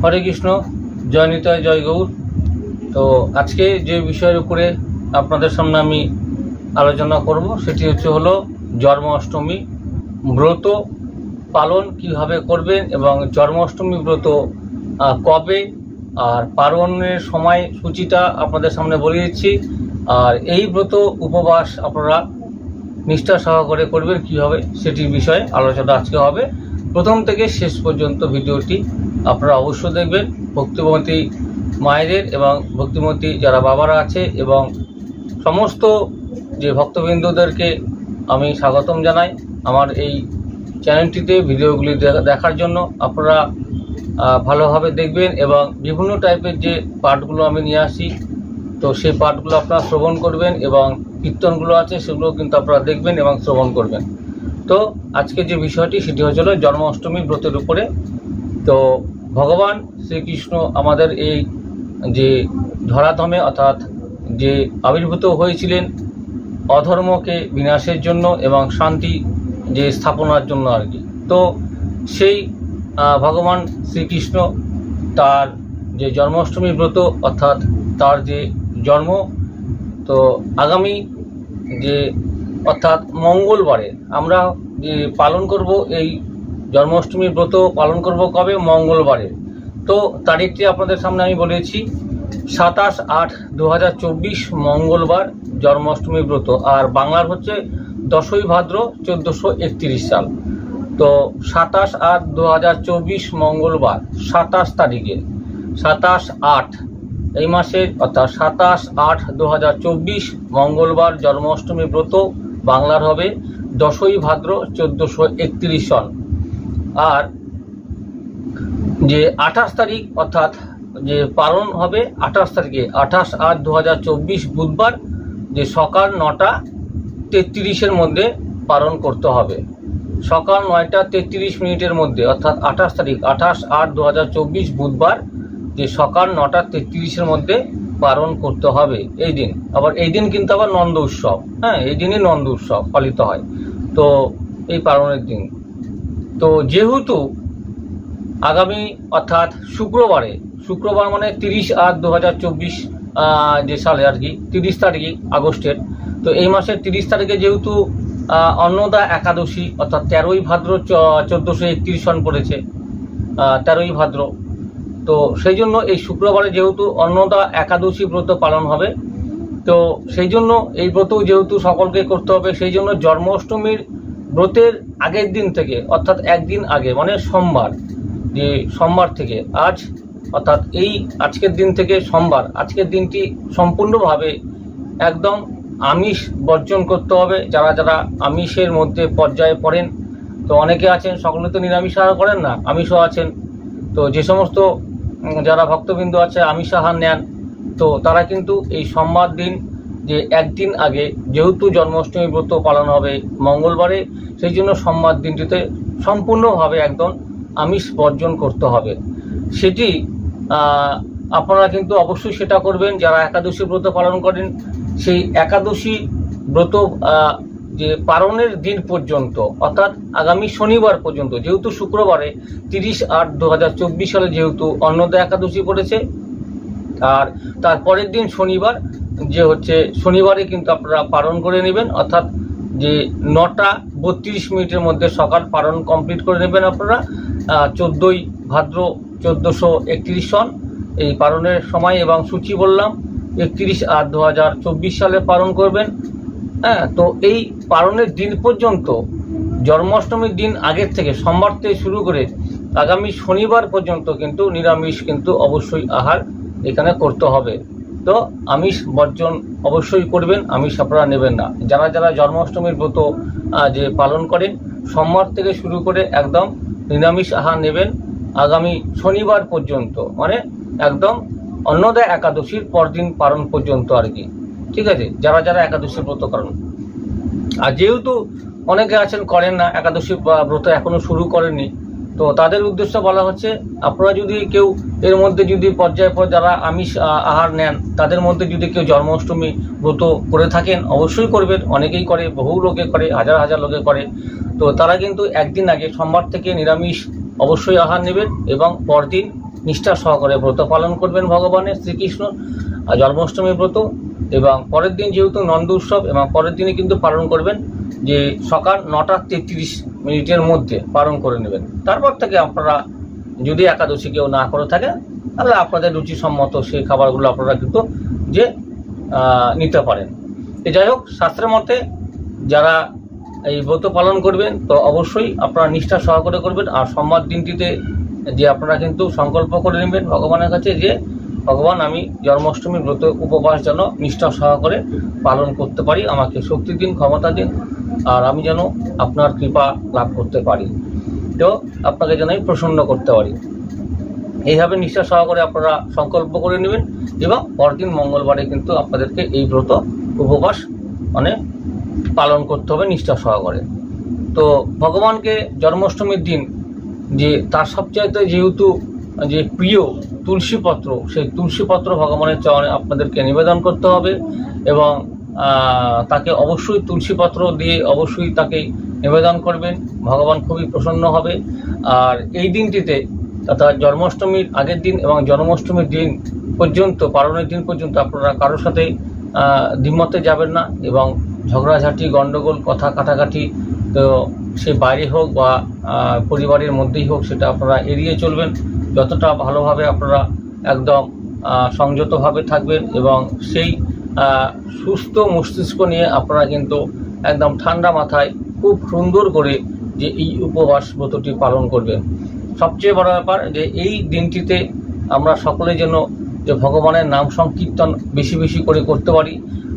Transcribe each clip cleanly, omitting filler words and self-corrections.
হরে কৃষ্ণ, জয় নিতাই, জয় গৌর। তো আজকে যে বিষয়ের উপরে আপনাদের সামনে আমি আলোচনা করব সেটি হলো জন্মাষ্টমী ব্রত পালন কিভাবে করবেন এবং জন্মাষ্টমী ব্রত কবে আর পালনের সময় সূচিটা আপনাদের সামনে বলে দিচ্ছি। আর এই ব্রত উপবাস আপনারা নিষ্ঠা সহকারে করবেন কীভাবে সেটির বিষয়ে আলোচনা আজকে হবে। প্রথম থেকে শেষ পর্যন্ত ভিডিওটি আপনারা অবশ্যই দেখবেন। ভক্তিমতী মায়েদের এবং ভক্তিমতী যারা বাবারা আছে এবং সমস্ত যে ভক্তবৃন্দদেরকে আমি স্বাগতম জানাই আমার এই চ্যানেলটিতে ভিডিওগুলি দেখার জন্য। আপনারা ভালোভাবে দেখবেন এবং বিভিন্ন টাইপের যে পাঠগুলো আমি নিয়ে আসি তো সেই পাঠগুলো আপনারা শ্রবণ করবেন এবং কীর্তনগুলো আছে সেগুলো কিন্তু আপনারা দেখবেন এবং শ্রবণ করবেন। তো আজকে যে বিষয়টি সেটি হচ্ছিল জন্মাষ্টমী ব্রতের উপরে। তো ভগবান শ্রীকৃষ্ণ আমাদের এই যে ধরাধামে অর্থাৎ যে আবির্ভূত হয়েছিলেন অধর্মকে বিনাশের জন্য এবং শান্তি যে স্থাপনার জন্য আর কি। তো সেই ভগবান শ্রীকৃষ্ণ তার যে জন্মাষ্টমী ব্রত অর্থাৎ তার যে জন্ম তো আগামী যে অর্থাৎ মঙ্গলবারে আমরা যে পালন করব এই জন্মাষ্টমী ব্রত পালন করব কবে? মঙ্গলবারে। তো তারিখটি আপনাদের সামনে আমি বলেছি 27/8/2024 মঙ্গলবার জন্মাষ্টমী ব্রত। আর বাংলার হচ্ছে 10ই ভাদ্র 1431 সাল। তো 27/8/2024 মঙ্গলবার 27 তারিখে 27/8 এই মাসের অর্থাৎ 27/8/2024 মঙ্গলবার জন্মাষ্টমী ব্রত বাংলার হবে 10ই ভাদ্র 1431 সন। আর যে 28 তারিখ অর্থাৎ যে পালন হবে 28 তারিখে 28/8/2024 বুধবার যে সকাল 9:33 মধ্যে পালন করতে হবে। সকাল 9:33 মধ্যে অর্থাৎ 28 তারিখ 28/8/2024 বুধবার যে সকাল 9:33 মধ্যে পালন করতে হবে এই দিন। আবার এই দিন কিন্তু আবার নন্দ উৎসব, হ্যাঁ এই দিনই নন্দ উৎসব পালিত হয় তো এই পালনের দিন। তো যেহেতু আগামী অর্থাৎ শুক্রবার মানে 30/8/2024 যে সালে আর কি 30 তারিখে আগস্টের। তো এই মাসের 30 তারিখে যেহেতু অন্নদা একাদশী অর্থাৎ 13ই ভাদ্র 1431 সন পড়েছে 13ই ভাদ্র। তো সেই জন্য এই শুক্রবারে যেহেতু অন্নদা একাদশী ব্রত পালন হবে তো সেই জন্য এই ব্রত যেহেতু সকলকে করতে হবে সেই জন্য জন্মাষ্টমীর ব্রতের আগের দিন থেকে অর্থাৎ একদিন আগে মানে সোমবার যে সোমবার থেকে আজ অর্থাৎ এই আজকের দিন থেকে সোমবার আজকের দিনটি সম্পূর্ণভাবে একদম আমিষ বর্জন করতে হবে। যারা যারা আমিষের মধ্যে পর্যায়ে পড়েন তো অনেকে আছেন, সকলে তো নিরামিষ আহার করেন না, আমিষও আছেন। তো যে সমস্ত যারা ভক্তবৃন্দ আছে আমিষ আহার নেন তো তারা কিন্তু এই সোমবার দিন যে একদিন আগে যেহেতু জন্মাষ্টমী ব্রত পালন হবে মঙ্গলবারে সেই জন্য সোমবার দিনটিতে সম্পূর্ণভাবে একদম আমিষ বর্জন করতে হবে। সেটি আপনারা কিন্তু অবশ্যই সেটা করবেন। যারা একাদশী ব্রত পালন করেন সেই একাদশী ব্রত যে পালনের দিন পর্যন্ত অর্থাৎ আগামী শনিবার পর্যন্ত, যেহেতু শুক্রবারে 30/8/2024 সালে যেহেতু অন্নদা একাদশী পড়েছে আর তারপরের দিন শনিবার যে হচ্ছে শনিবারে কিন্তু আপনারা পালন করে নেবেন অর্থাৎ যে 9:32 মধ্যে সকাল পালন কমপ্লিট করে নেবেন আপনারা। 14ই ভাদ্র 1431 সন এই পালনের সময় এবং সূচি বললাম 31/8/2024 সালে পালন করবেন। হ্যাঁ, তো এই পালনের দিন পর্যন্ত জন্মাষ্টমীর দিন আগের থেকে সোমবার থেকে শুরু করে আগামী শনিবার পর্যন্ত কিন্তু নিরামিষ কিন্তু অবশ্যই আহার এখানে করতে হবে। তো আমিষ বর্জন অবশ্যই করবেন, আমিষ আপনারা নেবেন না। যারা যারা জন্মাষ্টমীর ব্রত যে পালন করেন সোমবার থেকে শুরু করে একদম নিরামিষ আহার নেবেন আগামী শনিবার পর্যন্ত, মানে একদম অন্নদা একাদশীর পরদিন পালন পর্যন্ত আর কি। ঠিক আছে, যারা যারা একাদশী ব্রত করেন। আর যেহেতু অনেকে আছেন করেন না, একাদশী ব্রত এখনো শুরু করেননি, তো তাদের উদ্দেশ্যে বলা হচ্ছে আপনারা যদি কেউ এর মধ্যে যদি পর্যায়ে পর যারা আমিষ আহার নেন তাদের মধ্যে যদি কেউ জন্মাষ্টমী ব্রত করে থাকেন অবশ্যই করবেন। অনেকেই করে, বহু লোকে করে, হাজার হাজার লোকে করে। তো তারা কিন্তু একদিন আগে সোমবার থেকে নিরামিষ অবশ্যই আহার নেবেন এবং পরদিন নিষ্ঠা সহকারে ব্রত পালন করবেন ভগবানের শ্রীকৃষ্ণ জন্মাষ্টমী ব্রত। এবং পরের দিন যেহেতু নন্দ উৎসব, এবং পরের দিনে কিন্তু পালন করবেন যে সকাল 9:33 মধ্যে পালন করে নেবেন। তারপর থেকে আপনারা যদি একাদশী কেউ না করে থাকে তাহলে আপনাদের রুচিসম্মত সেই খাবারগুলো আপনারা কিন্তু যে নিতে পারেন। যাই হোক, শাস্ত্রের মতে যারা এই ব্রত পালন করবেন তো অবশ্যই আপনারা নিষ্ঠা সহকারে করবেন। আর সোমবার দিনটিতে যে আপনারা কিন্তু সংকল্প করে নেবেন ভগবানের কাছে যে ভগবান, আমি জন্মাষ্টমীর ব্রত উপবাস যেন নিষ্ঠা সহকারে পালন করতে পারি, আমাকে শক্তি দিন, ক্ষমতা দিন, আর আমি যেন আপনার কৃপা লাভ করতে পারি, তো আপনাকে যেন আমি প্রসন্ন করতে পারি। এইভাবে নিষ্ঠা সহকারে আপনারা সংকল্প করে নেবেন এবং পরদিন মঙ্গলবারে কিন্তু আপনাদেরকে এই ব্রত উপবাস মানে পালন করতে হবে নিষ্ঠা সহকারে। তো ভগবানকে জন্মাষ্টমীর দিন যে তার সবচাইতে যেহেতু যে প্রিয় তুলসী পত্র, সেই তুলসী পত্র ভগবানের চরণে আপনাদেরকে নিবেদন করতে হবে এবং তাকে অবশ্যই তুলসী পত্র দিয়ে অবশ্যই তাকে নিবেদন করবেন, ভগবান খুবই প্রসন্ন হবে। আর এই দিনটিতে অর্থাৎ জন্মাষ্টমীর আগের দিন এবং জন্মাষ্টমীর দিন পর্যন্ত, পালনের দিন পর্যন্ত আপনারা কারোর সাথে দ্বিমতে যাবেন না এবং ঝগড়াঝাঁটি, গণ্ডগোল, কথা কাটাকাটি তো সে বাইরে হোক বা পরিবারের মধ্যেই হোক সেটা আপনারা এড়িয়ে চলবেন। যতটা ভালোভাবে আপনারা একদম সংযতভাবে থাকবেন এবং সেই সুস্থ মস্তিষ্ক নিয়ে আপনারা কিন্তু একদম ঠান্ডা মাথায় খুব সুন্দর করে যে এই উপবাস ব্রতটি পালন করবেন। সবচেয়ে বড় ব্যাপার যে এই দিনটিতে আমরা সকলে যেন যে ভগবানের নাম সংকীর্তন বেশি বেশি করে করতে পারি।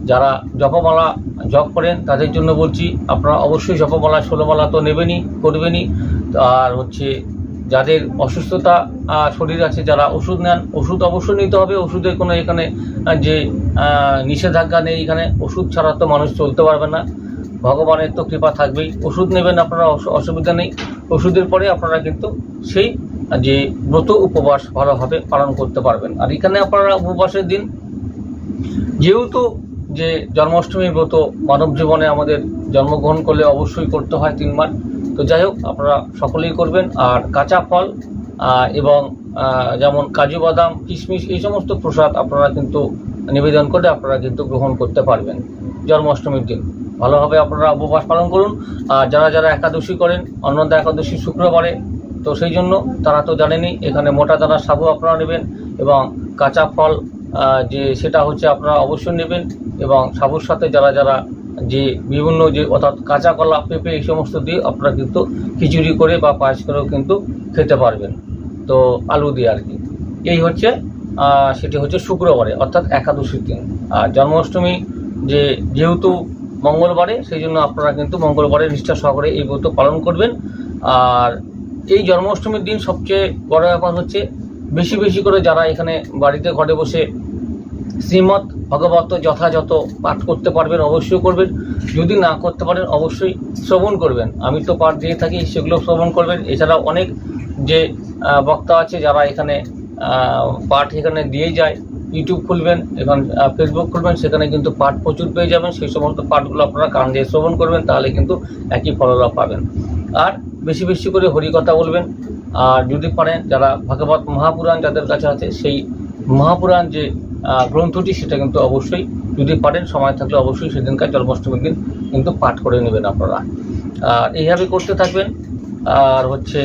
যারা জপমালা জপ করেন তাদের জন্য বলছি, আপনারা অবশ্যই জপমালা 16 মালা তো নেবেনই, করবেনই। আর হচ্ছে যাদের অসুস্থতা শরীর আছে, যারা ওষুধ নেন, ওষুধ অবশ্যই নিতে হবে। ওষুধের কোনো এখানে যে নিষেধাজ্ঞা নেই, এখানে ওষুধ ছাড়া তো মানুষ চলতে পারবে না, ভগবানের তো কৃপা থাকবেই। ওষুধ নেবেন আপনারা, অসুবিধা নেই। ওষুধের পরে আপনারা কিন্তু সেই যে ব্রত উপবাস ভালোভাবে পালন করতে পারবেন। আর এখানে আপনারা উপবাসের দিন যেহেতু যে জন্মাষ্টমী ব্রত মানব জীবনে আমাদের জন্মগ্রহণ করলে অবশ্যই করতে হয় 3 বার, তো যাই হোক আপনারা সকলেই করবেন। আর কাঁচা ফল এবং যেমন কাজু বাদাম, কিশমিশ, এই সমস্ত প্রসাদ আপনারা কিন্তু নিবেদন করে আপনারা কিন্তু গ্রহণ করতে পারবেন জন্মাষ্টমীর দিন। ভালোভাবে আপনারা উপবাস পালন করুন। আর যারা যারা একাদশী করেন, অন্নদা একাদশী শুক্রবারে, তো সেই জন্য তারা তো জানেনই, এখানে মোটা দানা সাবু আপনারা নেবেন এবং কাঁচা ফল যে সেটা হচ্ছে আপনারা অবশ্যই নেবেন এবং সাবুর সাথে যারা যারা যে বিভিন্ন যে অর্থাৎ কাঁচা কলা, পেঁপে, এই সমস্ত দিয়ে আপনারা কিন্তু খিচুড়ি করে বা পায়েস করেও কিন্তু খেতে পারবেন, তো আলু দিয়ে আর কি। এই হচ্ছে সেটি হচ্ছে শুক্রবারে অর্থাৎ একাদশীর দিন। আর জন্মাষ্টমী যেহেতু মঙ্গলবারে, সেই জন্য আপনারা কিন্তু মঙ্গলবারে নিষ্ঠা সহকারে এই ব্রত পালন করবেন। আর এই জন্মাষ্টমীর দিন সবচেয়ে বড় ব্যাপার হচ্ছে বেশি বেশি করে যারা এখানে বাড়িতে ঘরে বসে শ্রীমদ্ ভগবত যথাযথ পাঠ করতে পারবেন অবশ্যই করবেন, যদি না করতে পারেন অবশ্যই শ্রবণ করবেন। আমি তো পাঠ দিয়ে থাকি, সেগুলো শ্রবণ করবেন। এছাড়াও অনেক যে বক্তা আছে যারা এখানে পাঠ এখানে দিয়ে যায়, ইউটিউব খুলবেন, এখন ফেসবুক খুলবেন, সেখানে কিন্তু পাঠ প্রচুর পেয়ে যাবেন। সেই সমস্ত পাঠগুলো আপনারা কান দিয়ে শ্রবণ করবেন, তাহলে কিন্তু একই ফললাভ পাবেন। আর বেশি বেশি করে হরিকথা বলবেন। আর যদি পারেন যারা ভাগবত মহাপুরাণ যাদের কাছে আছে, সেই মহাপুরাণ যে গ্রন্থটি সেটা কিন্তু অবশ্যই যদি পারেন সময় থাকলে অবশ্যই সেদিনকার জন্মাষ্টমীর দিন কিন্তু পাঠ করে নেবেন আপনারা। আর এইভাবে করতে থাকবেন। আর হচ্ছে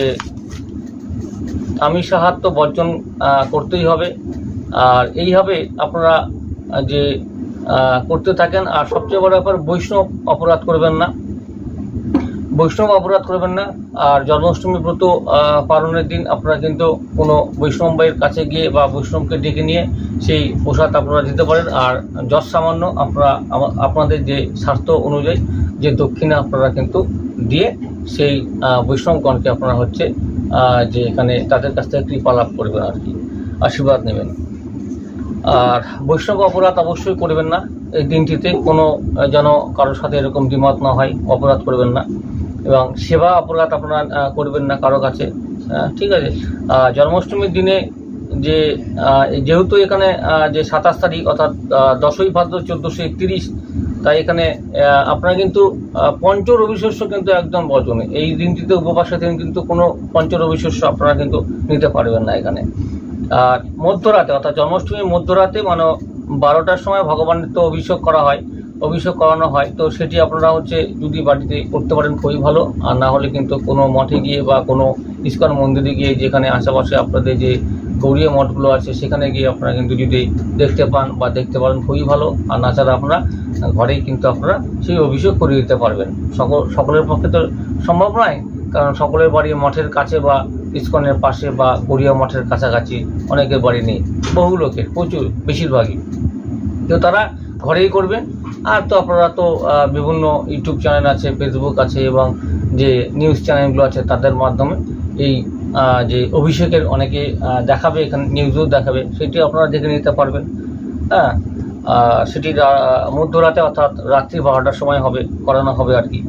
আমিষাহার তো বর্জন করতেই হবে। আর এইভাবে আপনারা যে করতে থাকেন। আর সবচেয়ে বড় ব্যাপার, বৈষ্ণব অপরাধ করবেন না, বৈষ্ণব অপরাধ করবেন না। আর জন্মাষ্টমী ব্রত পালনের দিন আপনারা কিন্তু কোনো বৈষ্ণব ভাইয়ের কাছে গিয়ে বা বৈষ্ণবকে ডেকে নিয়ে সেই প্রসাদ আপনারা দিতে পারেন। আর যৎ সামান্য আপনারা আপনাদের যে স্বার্থ অনুযায়ী যে দক্ষিণা আপনারা কিন্তু দিয়ে সেই বৈষ্ণবগণকে আপনারা হচ্ছে যে এখানে তাদের কাছ থেকে কৃপা লাভ করবেন আর কি, আশীর্বাদ নেবেন। আর বৈষ্ণব অপরাধ অবশ্যই করবেন না এই দিনটিতে, কোনো যেন কারোর সাথে এরকম দ্বিমত না হয়, অপরাধ করবেন না। এবং সেবা অপরাধ আপনারা করবেন না কারো কাছে, ঠিক আছে। জন্মাষ্টমীর দিনে যেহেতু এখানে যে 27 তারিখ অর্থাৎ 10ই ভাদ্র 1431, তাই এখানে আপনারা কিন্তু পঞ্চ রবিশস্য কিন্তু একদম বর্জনে। এই দিনটিতে উপবাসের দিন কিন্তু কোনো পঞ্চ রবিশস্য আপনারা কিন্তু নিতে পারবেন না এখানে। আর মধ্যরাতে অর্থাৎ জন্মাষ্টমীর মধ্যরাতে মানে 12টার সময় ভগবানের তো অভিষেক করা হয়, অভিষেক করানো হয়। তো সেটি আপনারা হচ্ছে যদি বাড়িতে করতে পারেন খুবই ভালো, আর না হলে কিন্তু কোনো মঠে গিয়ে বা কোনো ইস্কন মন্দিরে গিয়ে, যেখানে আশেপাশে আপনাদের যে গৌড়ীয় মঠগুলো আছে সেখানে গিয়ে আপনারা কিন্তু যদি দেখতে পান বা দেখতে পারেন খুবই ভালো। আর না ছাড়া আপনারা ঘরেই কিন্তু আপনারা সেই অভিষেক করে দিতে পারবেন। সকলের পক্ষে তো সম্ভব নয়, কারণ সকলের বাড়ি মঠের কাছে বা ইস্কনের পাশে বা গৌড়ীয় মঠের কাছাকাছি অনেকের বাড়ি নেই, বহু লোকের, প্রচুর, বেশিরভাগই। তো তারা ঘরেই করবেন। আর তো আপনারা তো বিভিন্ন ইউটিউব চ্যানেল আছে, ফেসবুক আছে এবং যে নিউজ চ্যানেলগুলো আছে তাদের মাধ্যমে এই যে অভিষেকের অনেকে দেখাবে, এখানে নিউজও দেখাবে, সেটি আপনারা দেখে নিতে পারবেন। হ্যাঁ, সেটি মধ্যরাতে অর্থাৎ রাত্রি 12টার সময় হবে, করানো হবে আর কি।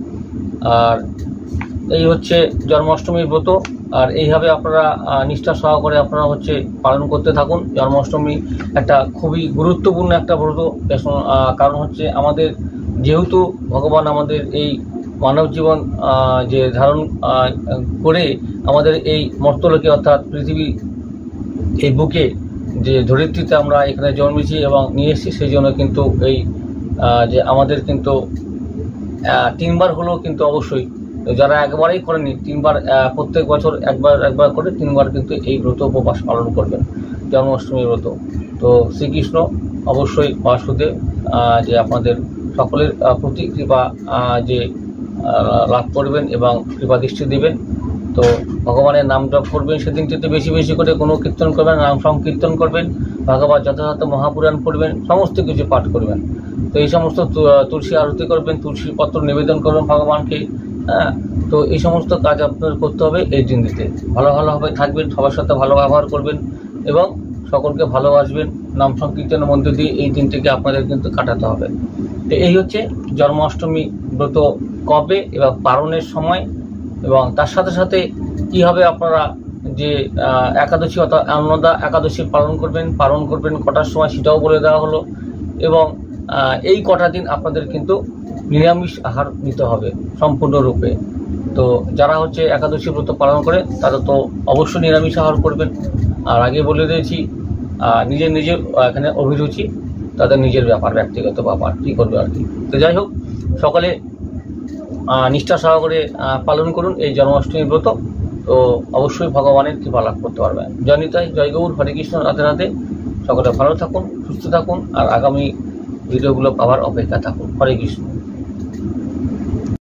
আর এই হচ্ছে জন্মাষ্টমীর ব্রত। আর এইভাবে আপনারা নিষ্ঠা সহকারে আপনারা হচ্ছে পালন করতে থাকুন। জন্মাষ্টমী একটা খুবই গুরুত্বপূর্ণ একটা ব্রত, কারণ হচ্ছে আমাদের যেহেতু ভগবান আমাদের এই মানব জীবন যে ধারণ করে আমাদের এই মর্তলোকে অর্থাৎ পৃথিবী এই বুকে যে ধরিত্রীতে আমরা এখানে জন্মেছি এবং নিয়ে এসেছি, সেই জন্য কিন্তু এই যে আমাদের কিন্তু 3বার হলেও কিন্তু অবশ্যই, যারা একবারেই করেনি 3বার, প্রত্যেক বছর একবার করে 3বার কিন্তু এই ব্রত উপবাস পালন করবেন, জন্মাষ্টমী ব্রত। তো শ্রীকৃষ্ণ অবশ্যই বাসুদেব যে আপনাদের সকলের প্রতি কৃপা যে লাভ করবেন এবং কৃপা দৃষ্টি দেবেন। তো ভগবানের নাম জপ করবেন, সেদিনটিতে বেশি বেশি করে কোনো কীর্তন করবেন, নাম সংকীর্তন করবেন, ভাগবত যথাযথ মহাপুরাণ পড়বেন, সমস্ত কিছু পাঠ করবেন। তো এই সমস্ত তুলসী আরতি করবেন, তুলসী পত্র নিবেদন করবেন ভগবানকে। হ্যাঁ, তো এই সমস্ত কাজ আপনাদের করতে হবে এই দিনটিতে। ভালোভাবে থাকবেন, সবার সাথে ভালো ব্যবহার করবেন এবং সকলকে ভালোবাসবেন। নাম সংকীর্তনের মধ্যে দিয়ে এই দিনটিকে আপনাদের কিন্তু কাটাতে হবে। তো এই হচ্ছে জন্মাষ্টমী ব্রত কবে এবং পালনের সময়, এবং তার সাথে সাথে কীভাবে আপনারা যে একাদশী অর্থাৎ অন্নদা একাদশী পালন করবেন কটার সময় সেটাও বলে দেওয়া হলো। এবং এই কটা দিন আপনাদের কিন্তু নিরামিষ আহার নিতে হবে সম্পূর্ণরূপে। তো যারা হচ্ছে একাদশী ব্রত পালন করে তারা তো অবশ্যই নিরামিষ আহার করবেন। আর আগে বলে দিয়েছি নিজের এখানে অভিরুচি, তাদের নিজের ব্যাপার, ব্যক্তিগত ব্যাপার, কী করবে আর কি। তো যাই হোক, সকলে নিষ্ঠা সহকারে পালন করুন এই জন্মাষ্টমী ব্রত। তো অবশ্যই ভগবানের কৃপা লাভ করতে পারবেন। জয় নিতাই, জয় গৌর, হরে কৃষ্ণ, রাধে রাধে। সকলে ভালো থাকুন, সুস্থ থাকুন, আর আগামী ভিডিওগুলো পাওয়ার অপেক্ষা থাকুন। হরে কৃষ্ণ।